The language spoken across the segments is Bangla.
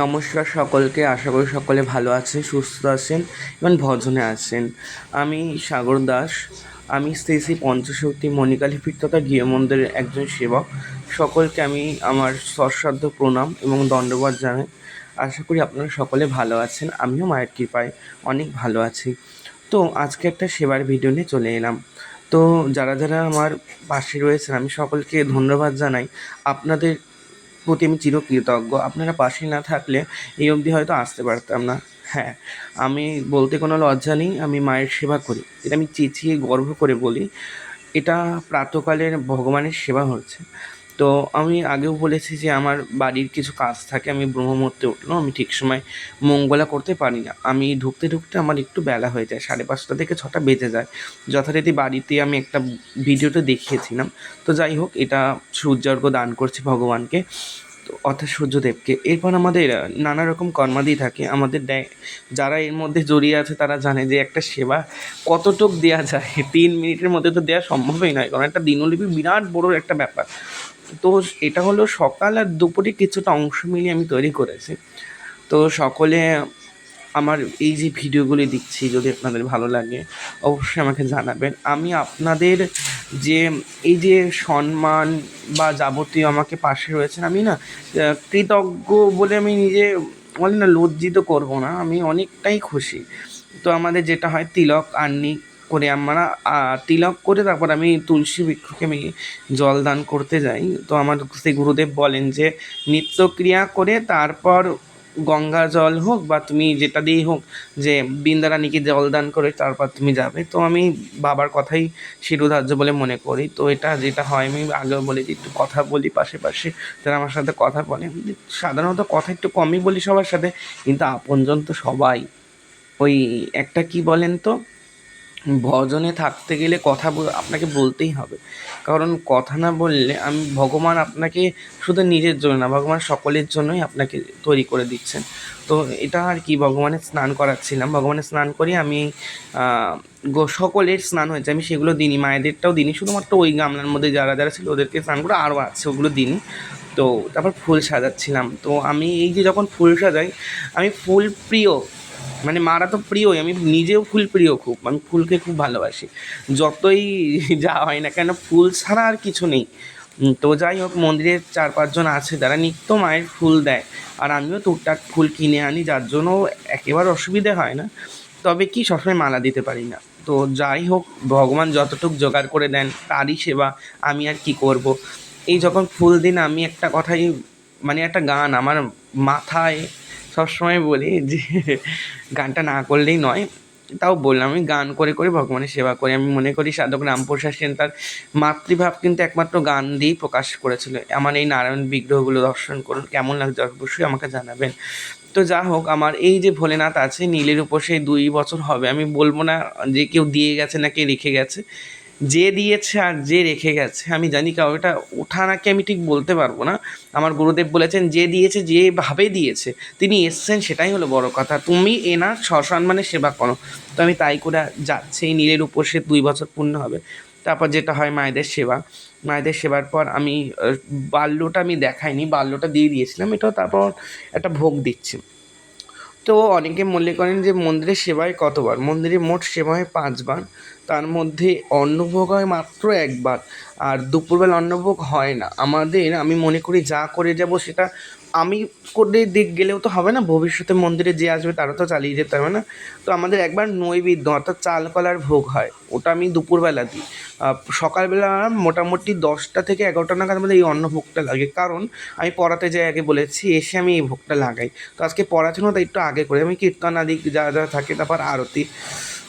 নমস্কার সকলকে, আশা করি সকলে ভালো আছেন, সুস্থ আছেন এবং ভজনে আছেন। আমি সাগর দাস। আমি শ্রী শ্রী পঞ্চশক্তি মণিকালী পীঠ তথা গৃহমন্দিরের একজন সেবক। সকলকে আমি আমার সশ্রদ্ধ প্রণাম এবং দণ্ডবাদ জানাই। আশা করি আপনারা সকলে ভালো আছেন। আমিও মায়ের কৃপায় অনেক ভালো আছি। তো আজকে একটা সেবার ভিডিও নিয়ে চলে এলাম। তো যারা যারা আমার পাশে রয়েছেন আমি সকলকে ধন্যবাদ জানাই। আপনাদের প্রতি আমি চিরকৃতজ্ঞ। আপনারা পাশে না থাকলে এই অবধি হয়তো আসতে পারতাম না। হ্যাঁ, আমি বলতে কোনো লজ্জা নেই, আমি মায়ের সেবা করি। এটা আমি চেঁচিয়ে গর্ব করে বলি। এটা প্রাতঃকালের ভগবানের সেবা হচ্ছে। তো আমি আগেও বলেছি যে আমার বাড়ির কিছু কাজ থাকে, আমি ব্রহ্মমুহূর্তে উঠলেও আমি ঠিক সময় মঙ্গলা করতে পারি না। আমি ঢুকতে ঢুকতে আমার একটু বেলা হয়ে যায়, 5:30 থেকে 6টা বেজে যায়। যথারীতি বাড়িতে আমি একটা ভিডিওতে দেখিয়েছিলাম। তো যাই হোক, এটা সূর্যার্ঘ্য দান করছি ভগবানকে, তো অর্থাৎ সূর্যদেবকে। এরপর আমাদের নানা রকম কর্মাদি থাকে আমাদের দেয়। যারা এর মধ্যে জড়িয়ে আছে তারা জানে যে একটা সেবা কতটুক দেওয়া যায়। 3 মিনিটের মধ্যে তো দেওয়া সম্ভবই নয়, কারণ একটা দিনলিপি বিরাট বড় একটা ব্যাপার। তো এটা হলো সকাল আর দুপুরে কিছুটা অংশ মিলিয়ে আমি তৈরি করেছি। তো সকলে আমার এই যে ভিডিওগুলি দিচ্ছি, যদি আপনাদের ভালো লাগে অবশ্যই আমাকে জানাবেন। আমি আপনাদের যে এই যে সম্মান বা যাবতীয় আমাকে পাশে রয়েছেন, আমি না কৃতজ্ঞ বলে আমি নিজে বলি না, লজ্জিত করব না, আমি অনেকটাই খুশি। তো আমাদের যেটা হয়, তিলক আহ্নি করে আমরা তিলক করে তারপর আমি তুলসী বৃক্ষকে আমি জল দান করতে যাই। তো আমার সেই গুরুদেব বলেন যে নিত্যক্রিয়া করে তারপর গঙ্গা জল হোক বা তুমি যেটা দিয়েই হোক, যে বৃন্দারানীকে জলদান করে তারপর তুমি যাবে। তো আমি বাবার কথাই শিরোধার্য বলে মনে করি। তো এটা যেটা হয়, আমি আগেও বলেছি, একটু কথা বলি পাশে পাশে, তারা আমার সাথে কথা বলে। সাধারণত কথা একটু কমই বলি সবার সাথে, কিন্তু আপনজন তো সবাই। ওই একটা কি বলেন তো, ভজনে থাকতে গেলে কথা আপনাকে বলতেই হবে, কারণ কথা না বললে আমি ভগবান আপনাকে শুধু নিজের জন্য না, ভগবান সকলের জন্যই আপনাকে তৈরি করে দিচ্ছেন। তো এটা আর কি, ভগবানের স্নান করাচ্ছিলাম, ভগবানের স্নান করি আমি। সকলের স্নান হয়েছে, আমি সেগুলো দিইনি, মায়েদেরটাও দিইনি, শুধুমাত্র ওই গামলার মধ্যে যারা যারা ছিল ওদেরকে স্নান করে আরও আছে ওগুলো দিইনি। তো তারপর ফুল সাজাচ্ছিলাম। তো আমি এই যে যখন ফুল সাজাই, আমি ফুল প্রিয়, মানে মারা তো প্রিয়ই, আমি নিজেও ফুল প্রিয় খুব, আমি ফুলকে খুব ভালোবাসি। যতই যা হয় না কেন, ফুল ছাড়া আর কিছু নেই। তো যাই হোক, মন্দিরের 4-5 জন আছে যারা নিত্য মায়ের ফুল দেয়, আর আমিও টুকটাক ফুল কিনে আনি, যার জন্য একেবারে অসুবিধে হয় না। তবে কি, সবসময় মালা দিতে পারি না। তো যাই হোক, ভগবান যতটুকু জোগাড় করে দেন তারই সেবা, আমি আর কি করব। এই যখন ফুল দিন, আমি একটা কথাই, মানে একটা গান আমার মাথায় সবসময় বলি যে গানটা না করলেই নয়, তাও বললাম, আমি গান করে করে ভগবানের সেবা করি। আমি মনে করি সাধক রামপ্রসাদ সেন তার মাতৃভাব কিন্তু একমাত্র গান দিয়েই প্রকাশ করেছিল। আমার এই নারায়ণ বিগ্রহগুলো দর্শন করুন, কেমন লাগছে অবশ্যই আমাকে জানাবেন। তো যা হোক, আমার এই যে ভোলেনাথ আছে নীলের উপর, সেই 2 বছর হবে, আমি বলবো না যে কেউ দিয়ে গেছে না কে রেখে গেছে। যে দিয়েছে আর যে রেখে গেছে আমি জানি, কারণ ওটা ওঠা নাকি আমি ঠিক বলতে পারবো না। আমার গুরুদেব বলেছেন, যে দিয়েছে যেভাবে দিয়েছে তিনি এসছেন, সেটাই হলো বড় কথা। তুমি এনার সসম্মানে সেবা করো। তো আমি তাই করে যাচ্ছি, এই নীলের উপর সে 2 বছর পূর্ণ হবে। তারপর যেটা হয়, মায়েদের সেবা। মায়েদের সেবার পর আমি বাল্যটা আমি দেখাইনি, বাল্যটা দিয়ে দিয়েছিলাম, এটাও তারপর একটা ভোগ দিচ্ছি। তো অনেকে মনে করেন যে মন্দিরের সেবায় কতবার, মন্দিরে মোট সেবা হয় 5 বার, তার মধ্যে অন্নভোগ হয় মাত্র 1 বার, আর দুপুরবেলা অন্নভোগ হয় না আমাদের। আমি মনে করি যা করে যাব সেটা আমি করে গেলেও তো হবে না, ভবিষ্যতে মন্দিরে যে আসবে তারা তো চালিয়ে যেতে হবে না। তো আমাদের একবার নৈবেদ্য অর্থাৎ চাল কলার ভোগ হয়, ওটা আমি দুপুরবেলা দিই। সকালবেলা মোটামুটি 10টা থেকে 11টা নাগাদ আমাদের এই অন্নভোগটা লাগে, কারণ আমি পড়াতে যাই, আগে বলেছি, এসে আমি এই ভোগটা লাগাই। তো আজকে পড়াশোনা তাই একটু আগে করে আমি কীর্তন আদি যা যা থাকে, তারপর আরতি।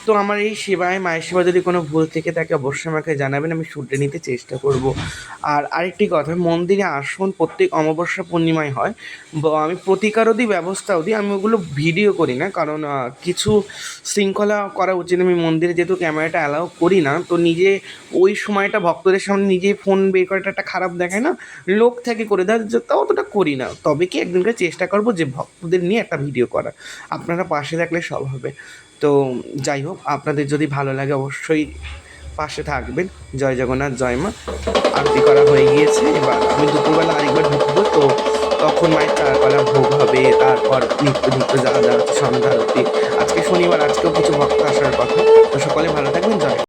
তো আমার এই সেবায়, মায়ের সেবা যদি কোনো ভুল থেকে থাকে অবশ্যই আমাকে জানাবেন, আমি শুধরে নিতে চেষ্টা করব। আর আরেকটি কথা, মন্দিরে আসন প্রত্যেক অমাবস্যা পূর্ণিমায় হয়। আমি প্রতিকারও ব্যবস্থাও দিই, আমি ওগুলো ভিডিও করি না, কারণ কিছু শৃঙ্খলা করা উচিত। আমি মন্দিরে যেহেতু ক্যামেরাটা অ্যালাউ করি না, তো নিজে ওই সময়টা ভক্তদের সামনে নিজে ফোন বের করাটা একটা খারাপ দেখায় না, লোক থেকে করে দেয়, তাও অতটা করি না। তবে কি একদিনকে চেষ্টা করব যে ভক্তদের নিয়ে একটা ভিডিও করা, আপনারা পাশে থাকলে সব হবে। তো যাই হোক, আপনাদের যদি ভালো লাগে অবশ্যই পাশে থাকবেন। জয় জগন্নাথ, জয় মা। আরতি করা হয়ে গিয়েছে, এবার আমি দুপুরবেলা আরেকবার ঢুকবো, তো তখন মায়ের চারকলা ভোগ হবে, তারপর পর নিত্য যা যা হচ্ছে সন্ধ্যা আরতি। আজকে শনিবার, আজকেও কিছু ভক্ত আসার কথা। তো সকলে ভালো থাকবেন, জয়।